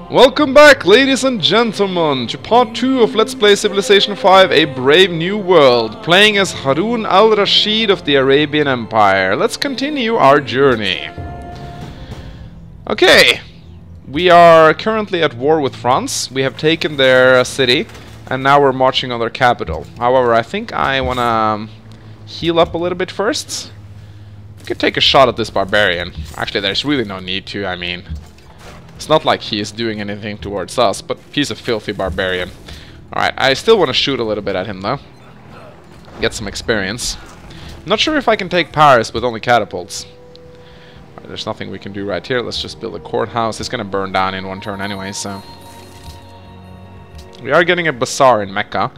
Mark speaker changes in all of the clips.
Speaker 1: Welcome back, ladies and gentlemen, to part 2 of Let's Play Civilization 5, A Brave New World, playing as Harun al-Rashid of the Arabian Empire. Let's continue our journey. Okay, we are currently at war with France. We have taken their city, and now we're marching on their capital. However, I think I want to heal up a little bit first. We could take a shot at this barbarian. Actually, there's really no need to, I mean... It's not like he is doing anything towards us, but he's a filthy barbarian. Alright, I still want to shoot a little bit at him though. Get some experience. Not sure if I can take Paris with only catapults. Right, there's nothing we can do right here. Let's just build a courthouse. It's going to burn down in one turn anyway, so... We are getting a bazaar in Mecca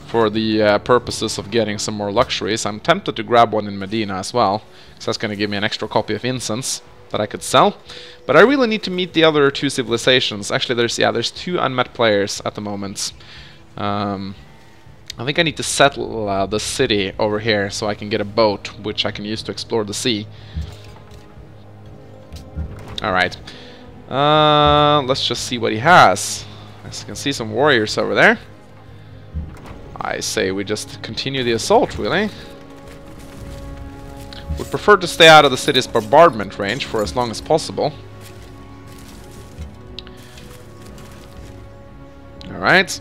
Speaker 1: for the purposes of getting some more luxuries. I'm tempted to grab one in Medina as well, because that's going to give me an extra copy of incense that I could sell. But I really need to meet the other two civilizations. Actually, there's two unmet players at the moment. I think I need to settle the city over here so I can get a boat, which I can use to explore the sea. Alright. Let's just see what he has. As you can see, some warriors over there. I say we just continue the assault, really. Would prefer to stay out of the city's bombardment range for as long as possible. Alright.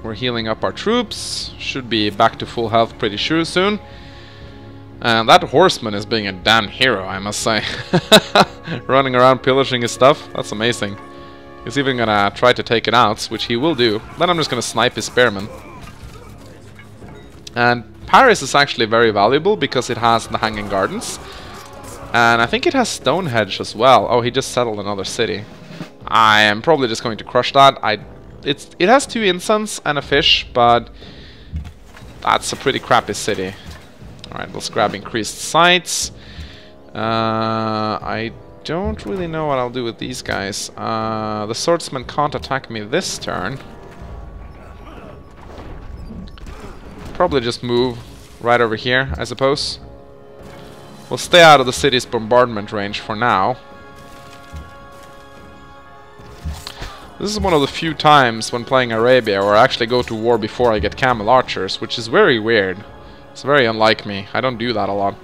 Speaker 1: We're healing up our troops. Should be back to full health pretty sure soon. And that horseman is being a damn hero, I must say. Running around pillaging his stuff. That's amazing. He's even gonna try to take it out, which he will do. Then I'm just gonna snipe his spearmen. And Paris is actually very valuable because it has the Hanging Gardens. And I think it has Stonehenge as well. Oh, he just settled another city. I am probably just going to crush that. It has 2 incense and a fish, but that's a pretty crappy city. Alright, let's grab increased sights. I don't really know what I'll do with these guys. The swordsman can't attack me this turn. Probably just move right over here, I suppose. We'll stay out of the city's bombardment range for now. This is one of the few times when playing Arabia where I actually go to war before I get camel archers, which is very weird. It's very unlike me. I don't do that a lot.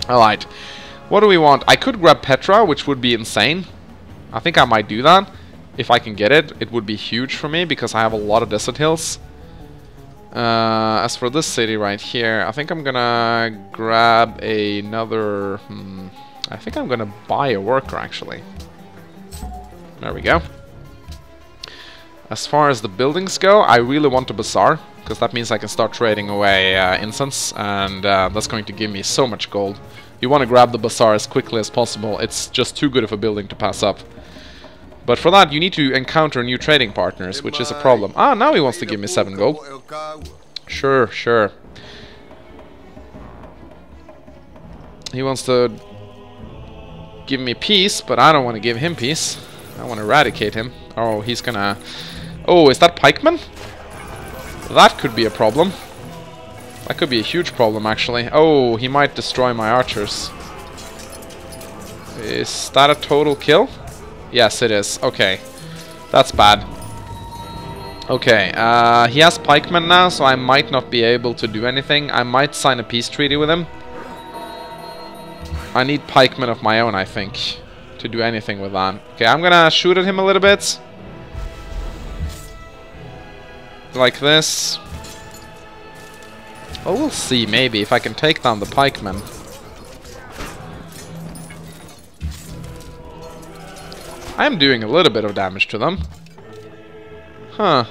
Speaker 1: Alright. What do we want? I could grab Petra, which would be insane. I think I might do that. If I can get it, it would be huge for me because I have a lot of desert hills. As for this city right here, I think I'm gonna grab another... I think I'm gonna buy a worker, actually. There we go. As far as the buildings go, I really want a bazaar, because that means I can start trading away incense, and that's going to give me so much gold. You want to grab the bazaar as quickly as possible. It's just too good of a building to pass up. But for that, you need to encounter new trading partners, which is a problem. Ah, now he wants to give me 7 gold. Sure, sure. He wants to give me peace, but I don't want to give him peace. I want to eradicate him. Oh, he's gonna... Oh, is that pikemen? That could be a problem. That could be a huge problem, actually. Oh, he might destroy my archers. Is that a total kill? Yes, it is. Okay. That's bad. Okay, he has pikemen now, so I might not be able to do anything. I might sign a peace treaty with him. I need pikemen of my own, I think, to do anything with that. Okay, I'm gonna shoot at him a little bit. Like this. Oh, we'll see, maybe, if I can take down the pikemen. I am doing a little bit of damage to them. Huh.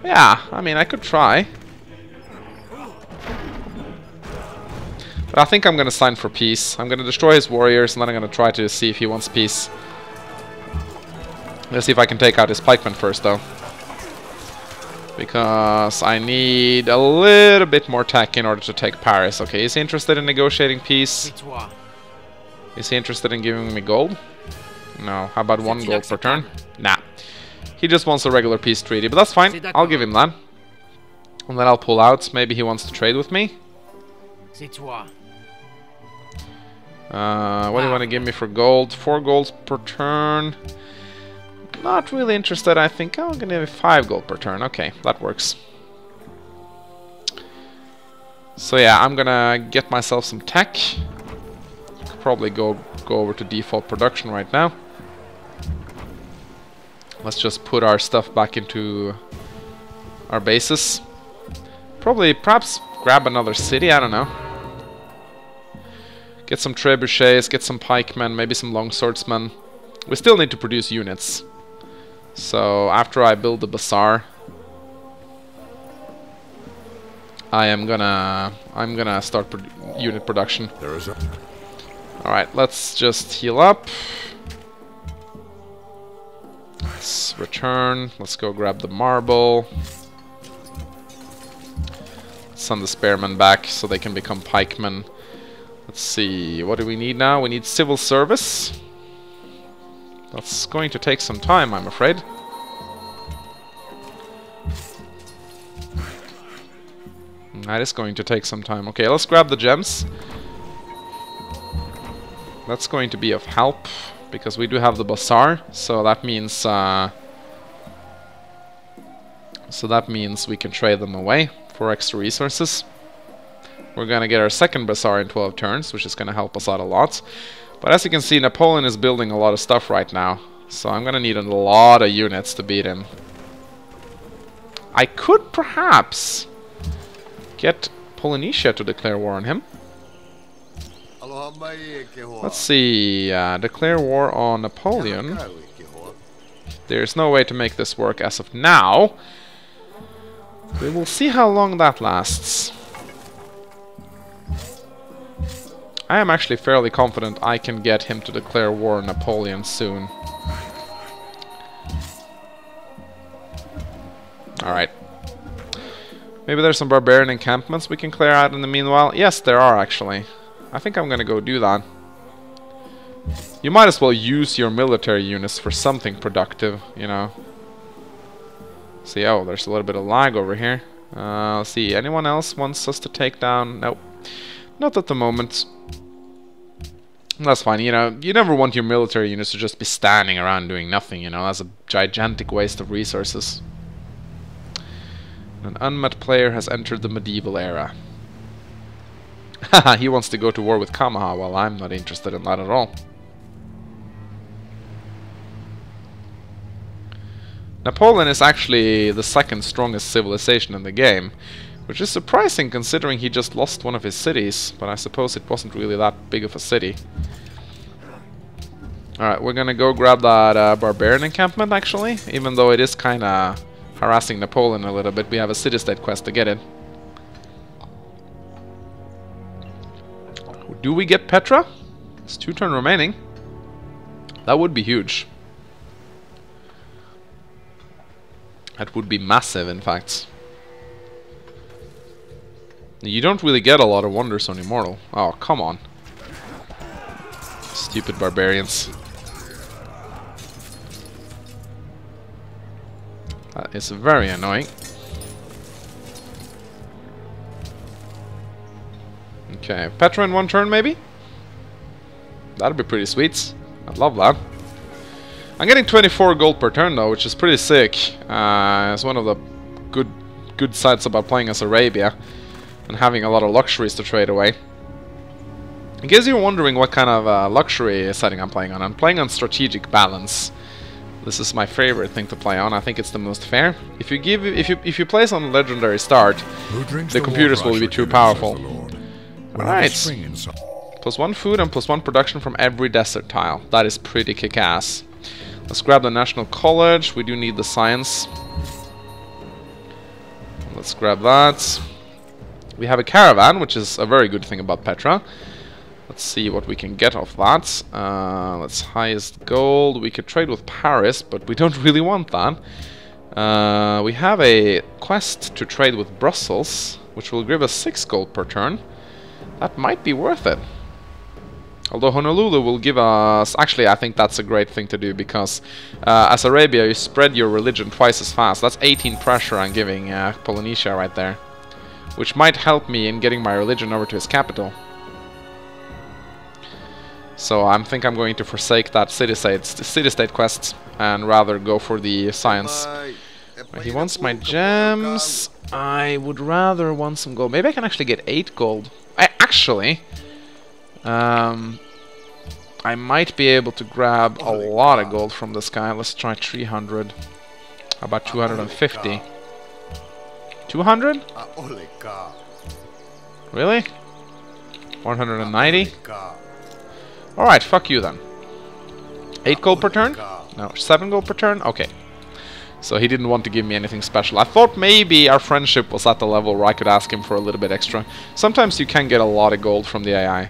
Speaker 1: Yeah, I mean, I could try. But I think I'm gonna sign for peace. I'm gonna destroy his warriors, and then I'm gonna try to see if he wants peace. Let's see if I can take out his pikemen first, though. Because I need a little bit more tech in order to take Paris. Okay, is he interested in negotiating peace? Is he interested in giving me gold? No. How about 1 gold per turn? Nah. He just wants a regular peace treaty, but that's fine. I'll give him that. And then I'll pull out. Maybe he wants to trade with me. What do you want to give me for gold? 4 golds per turn. Not really interested, I think. I'm gonna give you 5 gold per turn. Okay, that works. So yeah, I'm gonna get myself some tech. Could probably go over to default production right now. Let's just put our stuff back into our bases. Perhaps grab another city, I don't know. Get some trebuchets, get some pikemen, maybe some longswordsmen. We still need to produce units. So after I build the bazaar, I'm gonna start unit production. Alright, let's just heal up. Let's return. Let's go grab the marble. Send the spearmen back so they can become pikemen. Let's see, what do we need now? We need civil service. That's going to take some time, I'm afraid. That is going to take some time. Okay, let's grab the gems. That's going to be of help, because we do have the bazaar, so that means we can trade them away for extra resources. We're gonna get our second bazaar in 12 turns, which is gonna help us out a lot. But as you can see, Napoleon is building a lot of stuff right now, so I'm gonna need a lot of units to beat him. I could perhaps get Polynesia to declare war on him. Let's see, declare war on Napoleon. There's no way to make this work as of now. We will see how long that lasts. I am actually fairly confident I can get him to declare war on Napoleon soon. Alright. Maybe there's some barbarian encampments we can clear out in the meanwhile. Yes, there are actually. I think I'm gonna go do that. You might as well use your military units for something productive, you know. See, oh, there's a little bit of lag over here. Let's see, anyone else wants us to take down? Nope. Not at the moment. That's fine, you know, you never want your military units to just be standing around doing nothing, you know, that's a gigantic waste of resources. An unmet player has entered the medieval era. Haha, he wants to go to war with Kamaha, well, I'm not interested in that at all. Napoleon is actually the second strongest civilization in the game, which is surprising considering he just lost one of his cities, but I suppose it wasn't really that big of a city. Alright, we're gonna go grab that barbarian encampment actually, even though it is kinda harassing Napoleon a little bit. We have a city-state quest to get it. Do we get Petra? It's 2 turns remaining. That would be huge. That would be massive, in fact. You don't really get a lot of wonders on Immortal. Oh, come on. Stupid barbarians. That is very annoying. Okay, Petra in 1 turn maybe? That'd be pretty sweet. I'd love that. I'm getting 24 gold per turn though, which is pretty sick. It's one of the good sides about playing as Arabia and having a lot of luxuries to trade away. In case you're wondering what kind of luxury setting I'm playing on strategic balance. This is my favorite thing to play on. I think it's the most fair. If you place on legendary start, the computers will be too powerful. Alright. +1 food and +1 production from every desert tile. That is pretty kick-ass. Let's grab the National College. We do need the science. Let's grab that. We have a caravan, which is a very good thing about Petra. Let's see what we can get off that. Let's highest gold. We could trade with Paris, but we don't really want that. We have a quest to trade with Brussels, which will give us 6 gold per turn. That might be worth it. Although Honolulu will give us... Actually, I think that's a great thing to do, because as Arabia, you spread your religion twice as fast. That's 18 pressure I'm giving Polynesia right there, which might help me in getting my religion over to his capital. So I think I'm going to forsake that city-state quest and rather go for the science. He wants my gems. I would rather want some gold. Maybe I can actually get 8 gold. Actually, I might be able to grab a lot of gold from this guy. Let's try 300. How about 250? 200? Really? 190? Alright, fuck you then. 8 gold per turn? No, 7 gold per turn? Okay. So he didn't want to give me anything special. I thought maybe our friendship was at the level where I could ask him for a little bit extra. Sometimes you can get a lot of gold from the AI.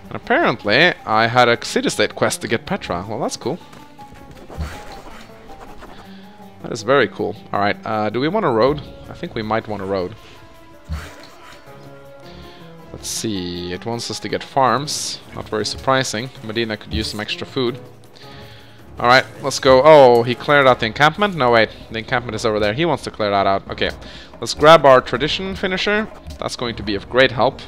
Speaker 1: And apparently, I had a city-state quest to get Petra. Well, that's cool. That is very cool. Alright, do we want a road? I think we might want a road. Let's see, it wants us to get farms. Not very surprising. Medina could use some extra food. Alright, let's go. Oh, he cleared out the encampment? No, wait. The encampment is over there. He wants to clear that out. Okay, let's grab our tradition finisher. That's going to be of great help.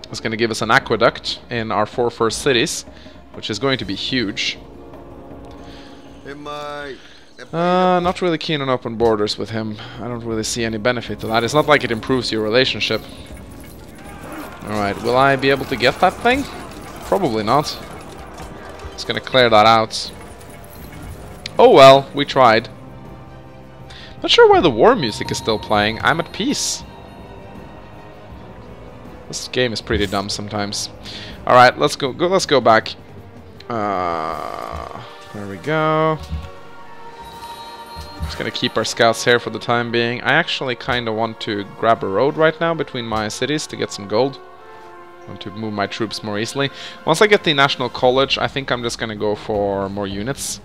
Speaker 1: It's going to give us an aqueduct in our 4 first cities, which is going to be huge. Not really keen on open borders with him. I don't really see any benefit to that. It's not like it improves your relationship. Alright, will I be able to get that thing? Probably not. It's gonna clear that out. Oh well, we tried. Not sure why the war music is still playing. I'm at peace. This game is pretty dumb sometimes. Alright, let's go back. There we go. Just gonna keep our scouts here for the time being. I actually kinda want to grab a road right now between my cities to get some gold. I want to move my troops more easily. Once I get the National College, I think I'm just gonna go for more units.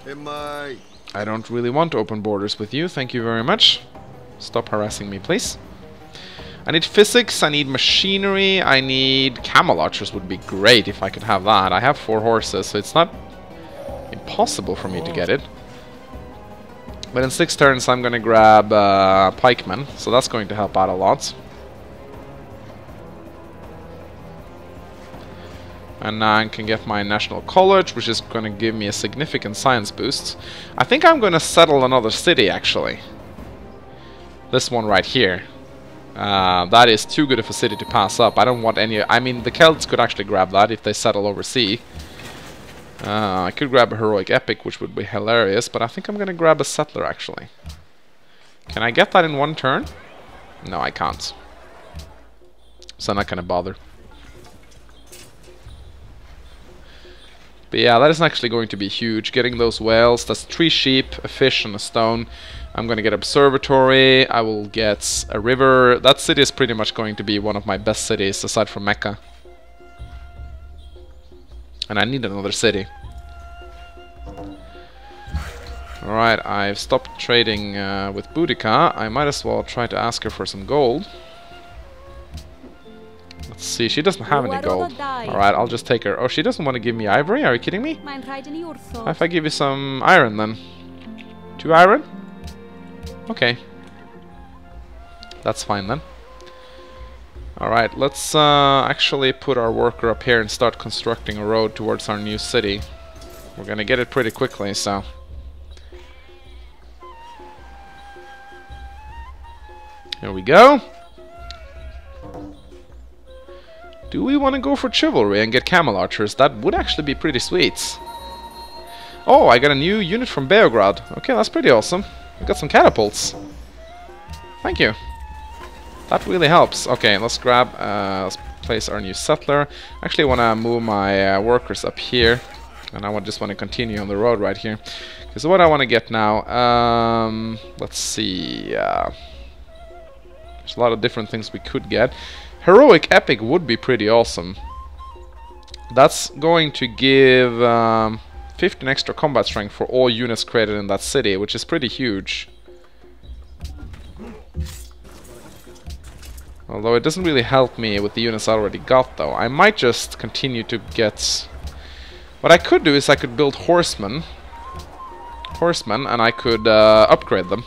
Speaker 1: I don't really want open borders with you, thank you very much. Stop harassing me, please. I need physics, I need machinery, I need camel archers would be great if I could have that. I have 4 horses, so it's not impossible for me to get it. But in 6 turns I'm gonna grab pikemen, so that's going to help out a lot. And now I can get my National College, which is going to give me a significant science boost. I think I'm going to settle another city, actually. This one right here. That is too good of a city to pass up. I don't want any... I mean, the Celts could actually grab that if they settle overseas. I could grab a Heroic Epic, which would be hilarious, but I think I'm going to grab a Settler, actually. Can I get that in 1 turn? No, I can't. So I'm not going to bother. But yeah, that is actually going to be huge. Getting those whales, that's 3 sheep, a fish, and a stone. I'm going to get observatory, I will get a river. That city is pretty much going to be one of my best cities, aside from Mecca. And I need another city. Alright, I've stopped trading with Boudica. I might as well try to ask her for some gold. Let's see, she doesn't have any gold. Alright, I'll just take her. Oh, she doesn't want to give me ivory? Are you kidding me? If I give you some iron then? 2 iron? Okay. That's fine then. Alright, let's actually put our worker up here and start constructing a road towards our new city. We're gonna get it pretty quickly, so... Here we go. Do we want to go for chivalry and get camel archers? That would actually be pretty sweet. Oh, I got a new unit from Beograd. Okay, that's pretty awesome. We got some catapults. Thank you. That really helps. Okay, let's grab, let's place our new settler. Actually, I want to move my workers up here. And I just want to continue on the road right here. Because what I want to get now, let's see. There's a lot of different things we could get. Heroic Epic would be pretty awesome. That's going to give 15 extra combat strength for all units created in that city, which is pretty huge. Although it doesn't really help me with the units I already got, though. I might just continue to get... What I could do is I could build horsemen, and I could upgrade them.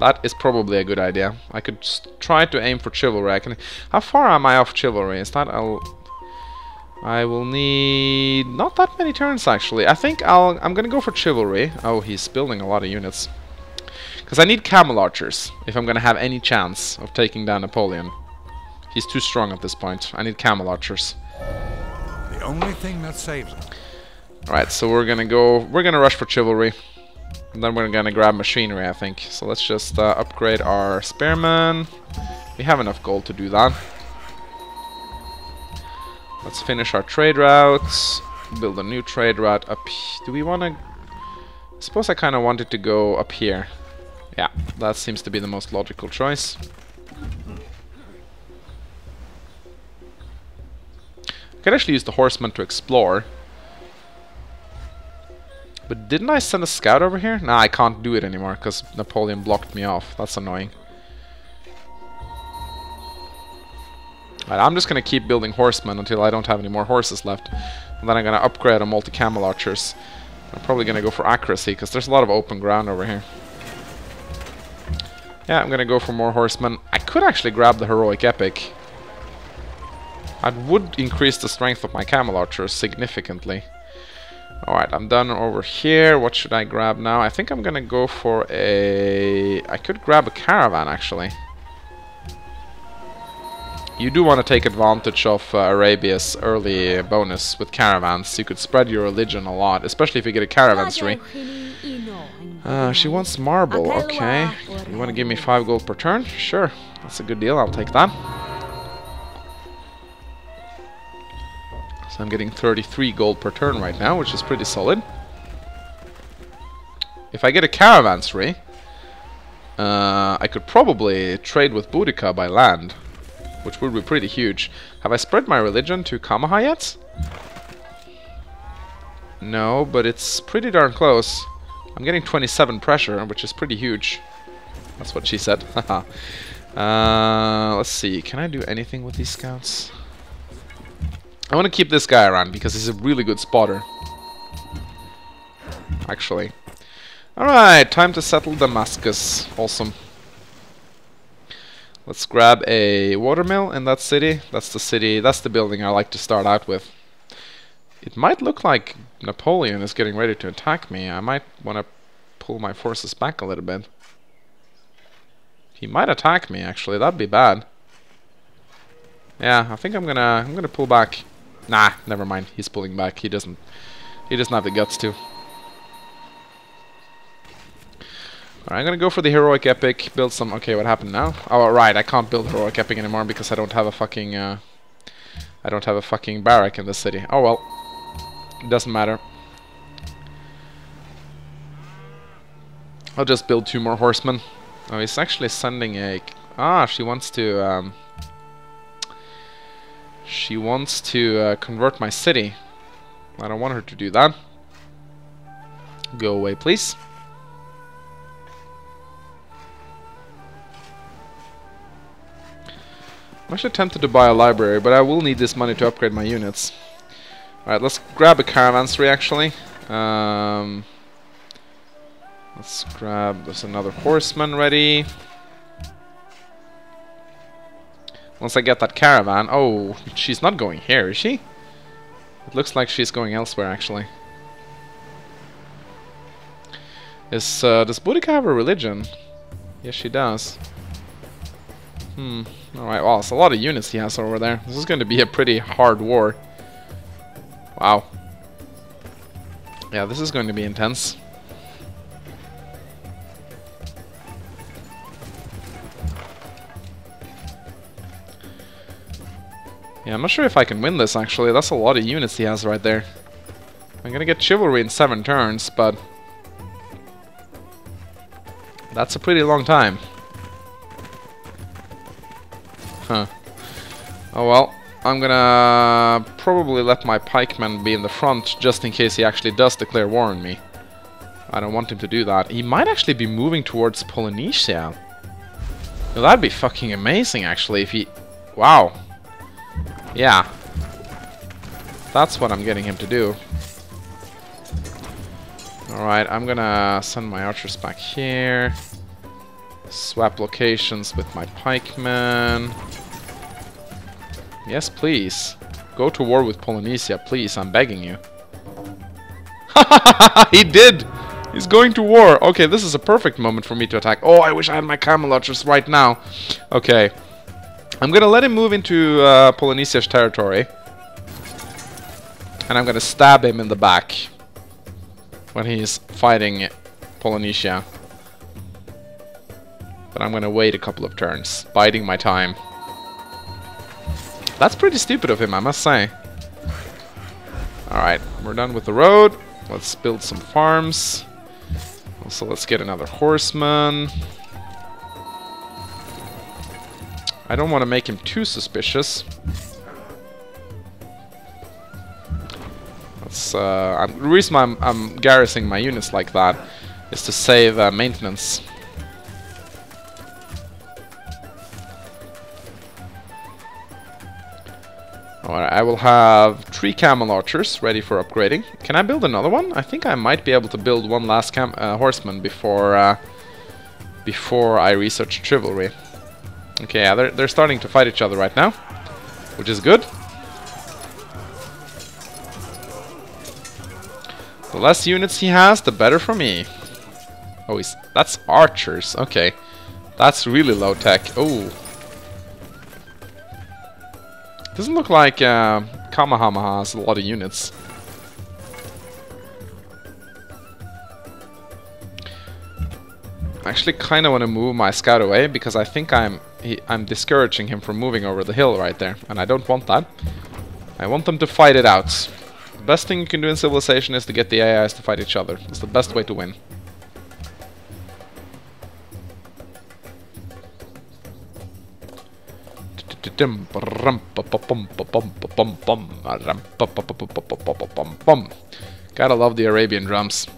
Speaker 1: That is probably a good idea. I could try to aim for chivalry. How far am I off chivalry? Is that I will need not that many turns actually. I think I'm gonna go for chivalry. Oh, he's building a lot of units. Because I need camel archers if I'm gonna have any chance of taking down Napoleon. He's too strong at this point. I need camel archers.
Speaker 2: The only thing that saves him.
Speaker 1: Alright, so we're gonna rush for chivalry. And then we're gonna grab machinery, I think. So let's just upgrade our spearmen. We have enough gold to do that. Let's finish our trade routes. Build a new trade route up. Do we wanna... I suppose I kinda wanted to go up here. Yeah, that seems to be the most logical choice. I could actually use the horsemen to explore. But didn't I send a scout over here? Nah, I can't do it anymore because Napoleon blocked me off. That's annoying. Right, I'm just gonna keep building horsemen until I don't have any more horses left. And then I'm gonna upgrade on multi-camel archers. I'm probably gonna go for accuracy because there's a lot of open ground over here. Yeah, I'm gonna go for more horsemen. I could actually grab the heroic epic. I would increase the strength of my camel archers significantly. Alright, I'm done over here. What should I grab now? I think I'm gonna go for a... I could grab a caravan, actually. You do want to take advantage of Arabia's early bonus with caravans. You could spread your religion a lot, especially if you get a caravansery. She wants marble, okay. You want to give me 5 gold per turn? Sure, that's a good deal, I'll take that. So I'm getting 33 gold per turn right now, which is pretty solid. If I get a caravansery, I could probably trade with Boudica by land, which would be pretty huge. Have I spread my religion to Kamaha yet? No, but it's pretty darn close. I'm getting 27 pressure, which is pretty huge. That's what she said. Let's see, can I do anything with these scouts? I want to keep this guy around because he's a really good spotter. Actually. Alright, time to settle Damascus. Awesome. Let's grab a watermill in that city. That's the city, that's the building I like to start out with. It might look like Napoleon is getting ready to attack me. I might want to pull my forces back a little bit. He might attack me actually, that'd be bad. Yeah, I think I'm gonna pull back. Nah, never mind. He's pulling back. He doesn't have the guts to. Alright, I'm gonna go for the heroic epic. Build some. Okay, what happened now? Oh, right. I can't build heroic epic anymore because I don't have a fucking. I don't have a fucking barrack in this city. Oh well, it doesn't matter. I'll just build 2 more horsemen. Oh, he's actually sending a. Ah, she wants to. She wants to convert my city. I don't want her to do that. Go away, please. I'm actually tempted to buy a library, but I will need this money to upgrade my units. Alright, let's grab a caravansery, actually. Let's grab... There's another horseman ready. Once I get that caravan... Oh, she's not going here, is she? It looks like she's going elsewhere, actually. Does Boudica have a religion? Yes, she does. Alright, well, it's a lot of units he has over there. This is going to be a pretty hard war. Wow. Yeah, this is going to be intense. Yeah, I'm not sure if I can win this, actually. That's a lot of units he has right there. I'm gonna get chivalry in 7 turns, but... that's a pretty long time. Huh. Oh well. I'm gonna probably let my pikemen be in the front, just in case he actually does declare war on me. I don't want him to do that. He might actually be moving towards Polynesia. Well, that'd be fucking amazing, actually, if he... Wow. Yeah. That's what I'm getting him to do. Alright, I'm gonna send my archers back here. Swap locations with my pikemen. Yes, please. Go to war with Polynesia, please. I'm begging you. He did! He's going to war. Okay, this is a perfect moment for me to attack. Oh, I wish I had my camel archers right now. Okay. I'm gonna let him move into Polynesia's territory. And I'm gonna stab him in the back when he's fighting Polynesia. But I'm gonna wait a couple of turns, biding my time. That's pretty stupid of him, I must say. Alright, we're done with the road. Let's build some farms. Also, let's get another horseman. I don't want to make him too suspicious. Let's, the reason I'm garrisoning my units like that is to save maintenance. Alright, I will have 3 camel archers ready for upgrading. Can I build another one? I think I might be able to build one last horseman before I research chivalry. Okay, yeah, they're starting to fight each other right now, which is good. The less units he has, the better for me. Oh, that's archers. Okay, that's really low tech. Oh. Doesn't look like Kamahama has a lot of units. I actually kind of want to move my scout away because I think I'm discouraging him from moving over the hill right there, and I don't want that. I want them to fight it out. The best thing you can do in Civilization is to get the AIs to fight each other. It's the best way to win. Gotta love the Arabian drums.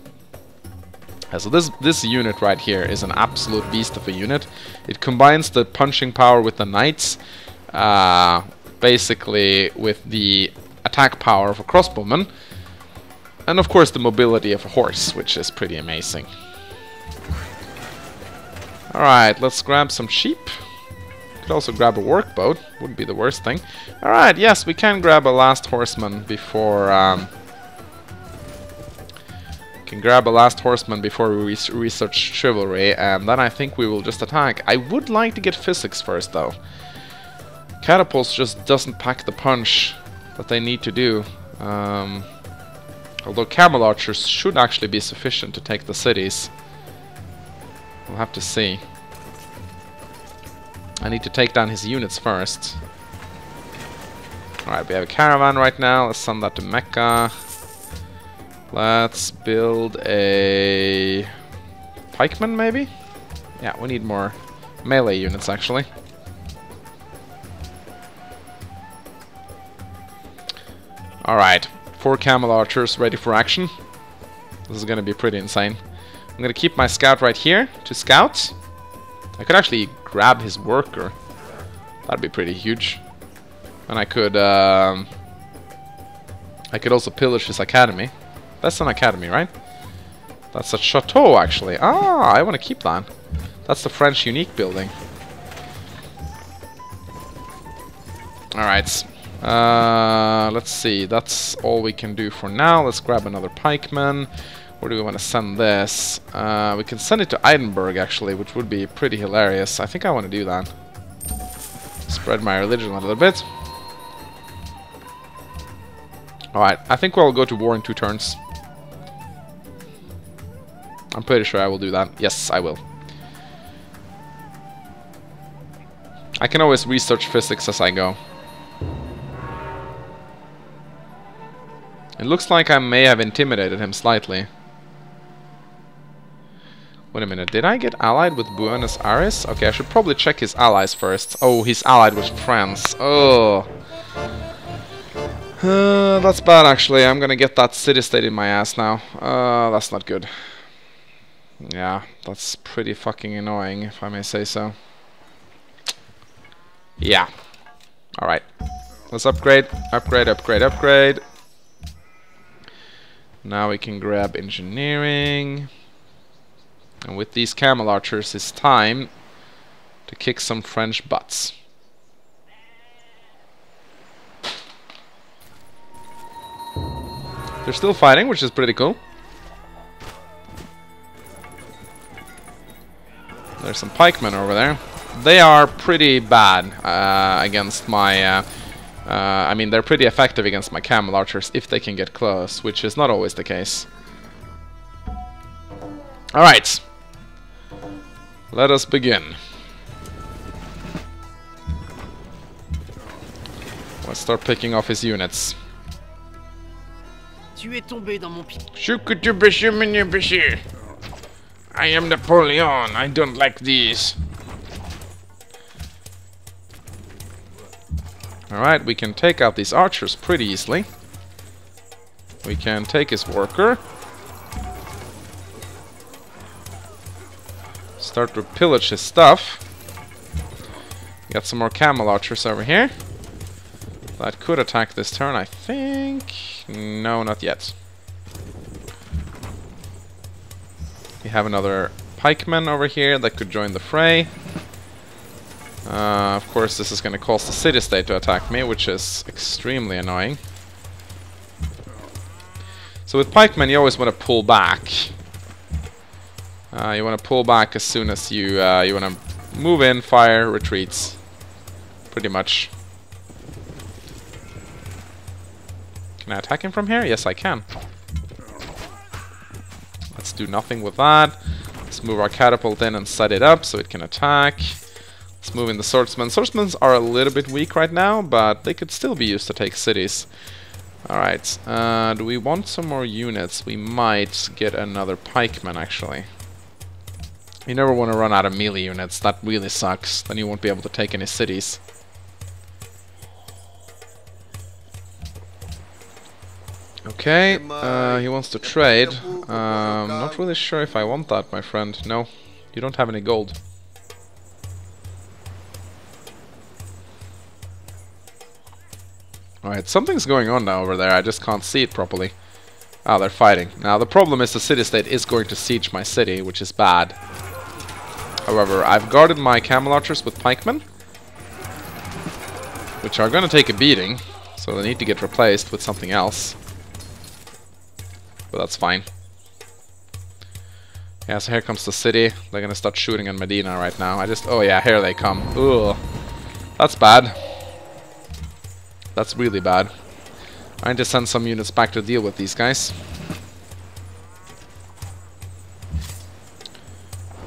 Speaker 1: So this unit right here is an absolute beast of a unit. It combines the punching power with the knights, basically with the attack power of a crossbowman, and of course the mobility of a horse, which is pretty amazing. Alright, let's grab some sheep. Could also grab a workboat, wouldn't be the worst thing. Alright, yes, we can grab a last horseman before we research chivalry, and then I think we will just attack. I would like to get physics first, though. Catapults just doesn't pack the punch that they need to do. Although camel archers should actually be sufficient to take the cities. We'll have to see. I need to take down his units first. Alright, we have a caravan right now. Let's send that to Mecca. Let's build a pikeman, maybe? Yeah, we need more melee units, actually. Alright, 4 camel archers ready for action. This is gonna be pretty insane. I'm gonna keep my scout right here to scout. I could actually grab his worker. That'd be pretty huge. And I could also pillage his academy. That's an academy, right? That's a chateau, actually. Ah, I want to keep that. That's the French unique building. Alright. Let's see. That's all we can do for now. Let's grab another pikeman. Where do we want to send this? We can send it to Edinburgh, actually, which would be pretty hilarious. I think I want to do that. Spread my religion a little bit. Alright, I think we'll go to war in 2 turns. I'm pretty sure I will do that. Yes, I will. I can always research physics as I go. It looks like I may have intimidated him slightly. Wait a minute, did I get allied with Buenos Aires? Okay, I should probably check his allies first. Oh, he's allied with France. Oh. That's bad, actually. I'm gonna get that city-state in my ass now. That's not good. Yeah, that's pretty fucking annoying, if I may say so. Yeah. Alright. Let's upgrade. Upgrade, upgrade, upgrade. Now we can grab engineering. And with these camel archers, it's time to kick some French butts. They're still fighting, which is pretty cool. There's some pikemen over there. They are pretty bad against my... I mean, they're pretty effective against my camel archers if they can get close, which is not always the case. Alright. Let us begin. Let's start picking off his units.
Speaker 3: Tu es tombé dans mon pied.
Speaker 1: I am Napoleon. I don't like these. Alright, we can take out these archers pretty easily. We can take his worker. Start to pillage his stuff. Got some more camel archers over here. That could attack this turn, I think. No, not yet. We have another pikeman over here that could join the fray. Of course, this is going to cause the city-state to attack me, which is extremely annoying. So with pikemen, you always want to pull back. You want to pull back as soon as you want to move in, fire, retreats. Pretty much. Can I attack him from here? Yes, I can. Let's do nothing with that. Let's move our catapult in and set it up so it can attack. Let's move in the swordsmen. Swordsmen are a little bit weak right now, but they could still be used to take cities. Alright, do we want some more units? We might get another pikeman, actually. You never want to run out of melee units. That really sucks. Then you won't be able to take any cities. Okay, he wants to trade. Not really sure if I want that, my friend. No, you don't have any gold. Alright, something's going on now over there. I just can't see it properly. Ah, they're fighting. Now, the problem is the city-state is going to siege my city, which is bad. However, I've guarded my camel archers with pikemen, which are going to take a beating, so they need to get replaced with something else. But that's fine. Yeah, so here comes the city. They're going to start shooting on Medina right now. Oh yeah, here they come. Ugh. That's bad. That's really bad. I need to send some units back to deal with these guys.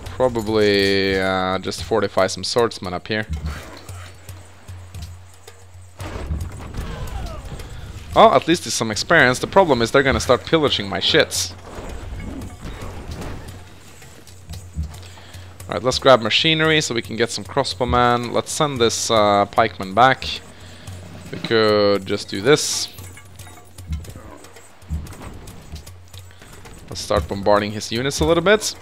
Speaker 1: Probably just fortify some swordsmen up here. Well, at least there's some experience. The problem is they're gonna start pillaging my shits. Alright, let's grab machinery so we can get some crossbowmen. Let's send this pikeman back. We could just do this. Let's start bombarding his units a little bit.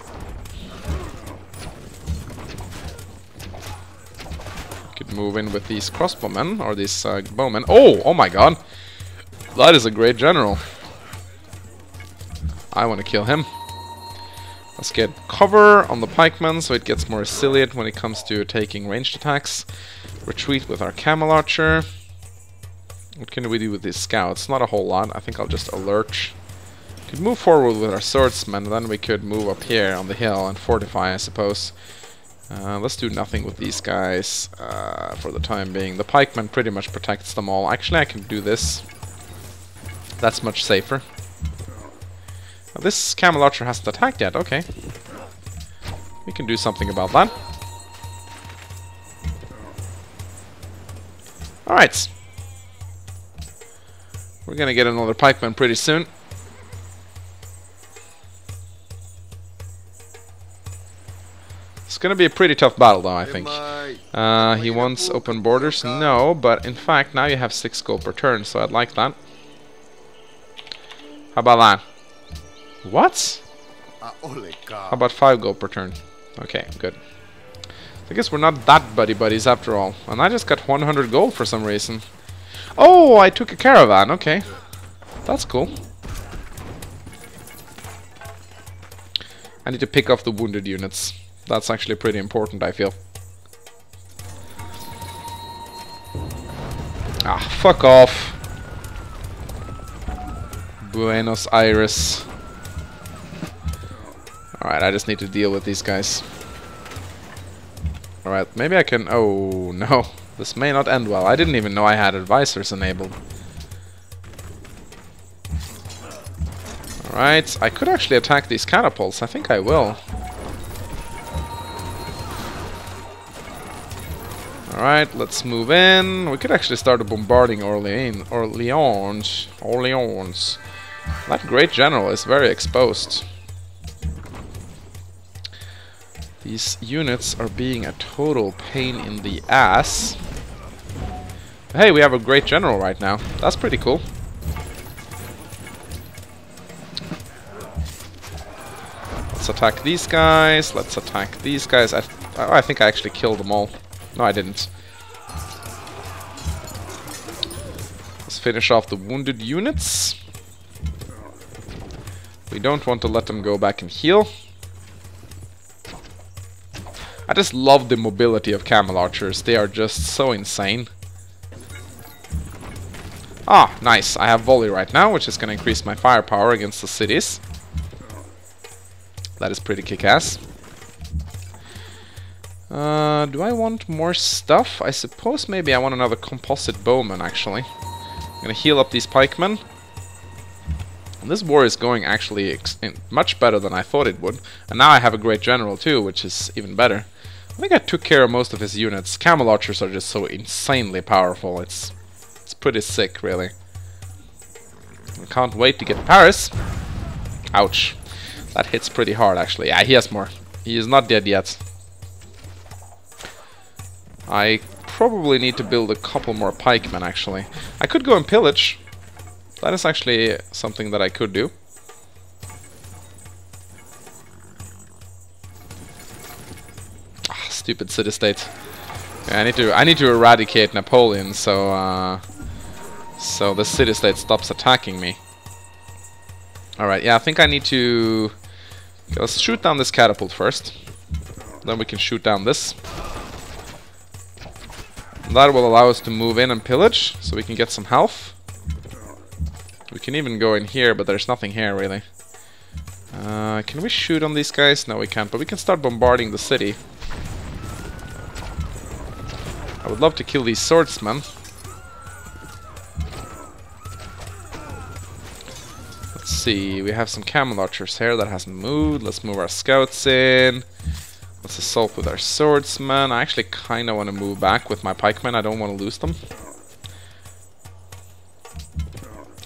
Speaker 1: Could move in with these crossbowmen or these bowmen. Oh my god! That is a great general. I want to kill him. Let's get cover on the pikemen so it gets more resilient when it comes to taking ranged attacks. Retreat with our camel archer. What can we do with these scouts? Not a whole lot. I think I'll just alert. Could move forward with our swordsmen, then we could move up here on the hill and fortify, I suppose. Let's do nothing with these guys for the time being. The pikeman pretty much protects them all. Actually, I can do this. That's much safer. Now, this camel archer hasn't attacked yet. Okay. We can do something about that. Alright. We're gonna get another pikeman pretty soon. It's gonna be a pretty tough battle though, I think. He wants open borders? No, but in fact now you have 6 gold per turn, so I'd like that. How about that? What? How about 5 gold per turn? Okay, good. I guess we're not that buddy-buddies after all. And I just got 100 gold for some reason. Oh, I took a caravan, okay. That's cool. I need to pick off the wounded units. That's actually pretty important, I feel. Ah, fuck off. Buenos Aires. Alright, I just need to deal with these guys. Alright, maybe I can... Oh, no. This may not end well. I didn't even know I had advisors enabled. Alright, I could actually attack these catapults. I think I will. Alright, let's move in. We could actually start bombarding Orleans. That great general is very exposed. These units are being a total pain in the ass. Hey, we have a great general right now. That's pretty cool. Let's attack these guys. Let's attack these guys. I think I actually killed them all. No, I didn't. Let's finish off the wounded units. We don't want to let them go back and heal. I just love the mobility of camel archers. They are just so insane. Ah, nice. I have volley right now, which is going to increase my firepower against the cities. That is pretty kick-ass. Do I want more stuff? I suppose maybe I want another composite bowman, actually. I'm gonna heal up these pikemen. And this war is going actually much better than I thought it would. And now I have a great general too, which is even better. I think I took care of most of his units. Camel archers are just so insanely powerful. It's pretty sick, really. I can't wait to get to Paris. Ouch. That hits pretty hard, actually. Yeah, he has more. He is not dead yet. I probably need to build a couple more pikemen, actually. I could go and pillage. That is actually something that I could do. Ah, stupid city-state. Yeah, I need to eradicate Napoleon, so the city-state stops attacking me. Alright, yeah, I think I need to... Okay, let's shoot down this catapult first. Then we can shoot down this. That will allow us to move in and pillage, so we can get some health. We can even go in here, but there's nothing here, really. Can we shoot on these guys? No, we can't, but we can start bombarding the city. I would love to kill these swordsmen. Let's see, we have some camel archers here that hasn't moved. Let's move our scouts in. Let's assault with our swordsmen. I actually kind of want to move back with my pikemen. I don't want to lose them.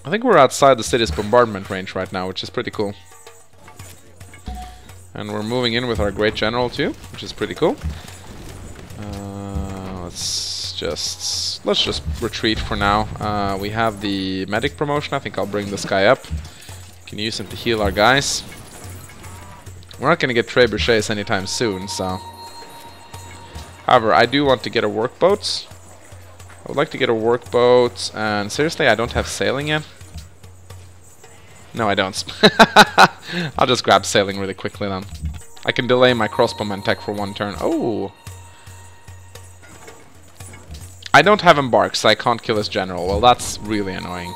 Speaker 1: I think we're outside the city's bombardment range right now, which is pretty cool. And we're moving in with our great general too, which is pretty cool. Let's just retreat for now. We have the medic promotion. I think I'll bring this guy up. Can use him to heal our guys. We're not going to get trebuchets anytime soon, so... However, I do want to get a workboat. I would like to get a workboat, and seriously, I don't have sailing yet. No, I don't. I'll just grab sailing really quickly then. I can delay my crossbowman tech for one turn. Oh! I don't have embark, so I can't kill his general. Well, that's really annoying.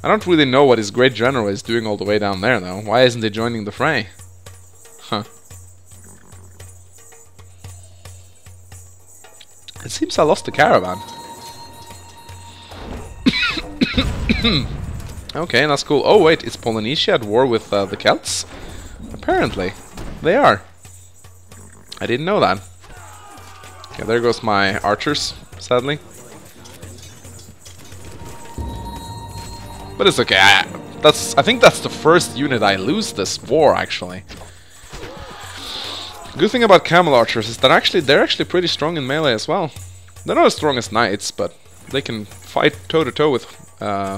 Speaker 1: I don't really know what his great general is doing all the way down there, though. Why isn't he joining the fray? Huh. It seems I lost the caravan. Okay, that's cool. Oh wait, is Polynesia at war with the Celts? Apparently, they are. I didn't know that. Okay, there goes my archers, sadly. But it's okay. I think that's the first unit I lose this war, actually. Good thing about camel archers is that they're actually pretty strong in melee as well. They're not as strong as knights, but they can fight toe-to-toe with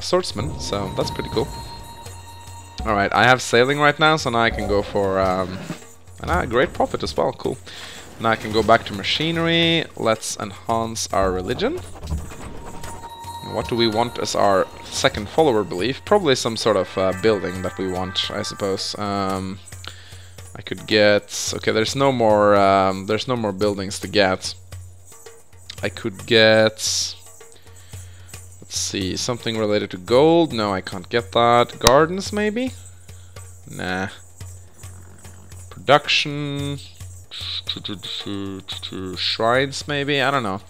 Speaker 1: swordsmen, so that's pretty cool. Alright, I have sailing right now, so now I can go for a great profit as well. Cool. Now I can go back to machinery. Let's enhance our religion. What do we want as our second follower belief? Probably some sort of building that we want, I suppose. I could get... Okay, there's no more buildings to get. I could get... Let's see, something related to gold. No, I can't get that. Gardens, maybe? Nah. Production. Shrines, maybe? I don't know.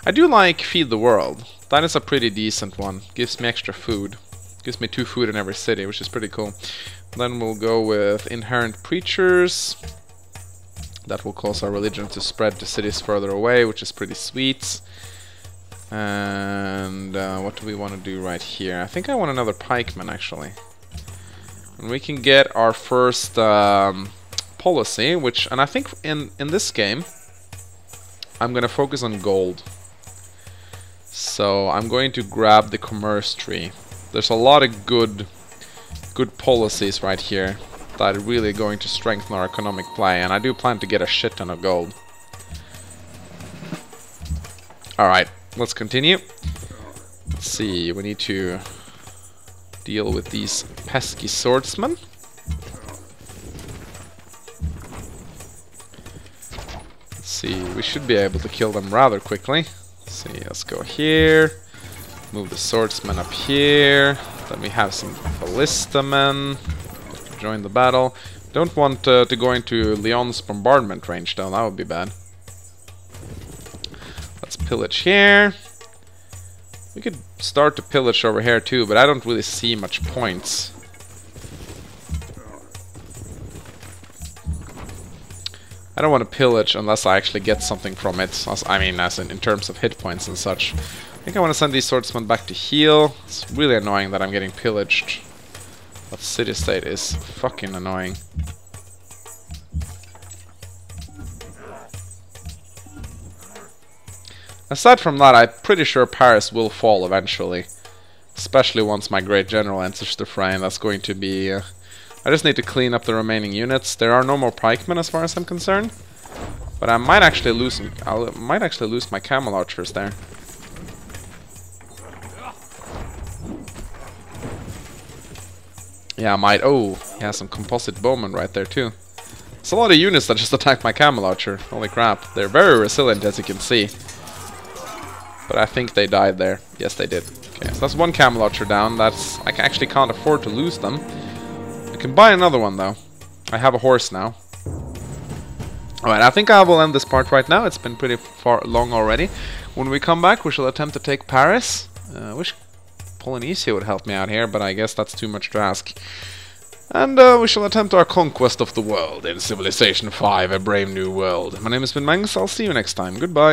Speaker 1: I do like Feed the World. That is a pretty decent one. Gives me extra food. Gives me 2 food in every city, which is pretty cool. Then we'll go with Inherent Preachers. That will cause our religion to spread to cities further away, which is pretty sweet. And what do we want to do right here? I think I want another pikeman, actually. And we can get our first policy, which, and I think in this game, I'm going to focus on gold. So I'm going to grab the commerce tree. There's a lot of good policies right here that are really going to strengthen our economic play, and I do plan to get a shit ton of gold. Alright. Let's continue. Let's see, we need to deal with these pesky swordsmen. Let's see, we should be able to kill them rather quickly. Let's see, let's go here. Move the swordsmen up here. Then we have some ballista men. Join the battle. Don't want to go into Lyon's bombardment range though, that would be bad. Let's pillage here. We could start to pillage over here too, but I don't really see much points. I don't want to pillage unless I actually get something from it. I mean, as in terms of hit points and such. I think I want to send these swordsmen back to heal. It's really annoying that I'm getting pillaged. That city-state is fucking annoying. Aside from that, I'm pretty sure Paris will fall eventually. Especially once my great general enters the fray, and that's going to be... I just need to clean up the remaining units. There are no more pikemen as far as I'm concerned. But I might actually lose my camel archers there. Yeah, I might... Oh, he has some composite bowmen right there too. It's a lot of units that just attacked my camel archer. Holy crap. They're very resilient, as you can see. But I think they died there. Yes, they did. Okay, so that's one camel archer down. That's... I actually can't afford to lose them. I can buy another one, though. I have a horse now. Alright, I think I will end this part right now. It's been pretty long already. When we come back, we shall attempt to take Paris. I wish Polynesia would help me out here, but I guess that's too much to ask. And we shall attempt our conquest of the world in Civilization 5, A Brave New World. My name has been Mangs. I'll see you next time. Goodbye.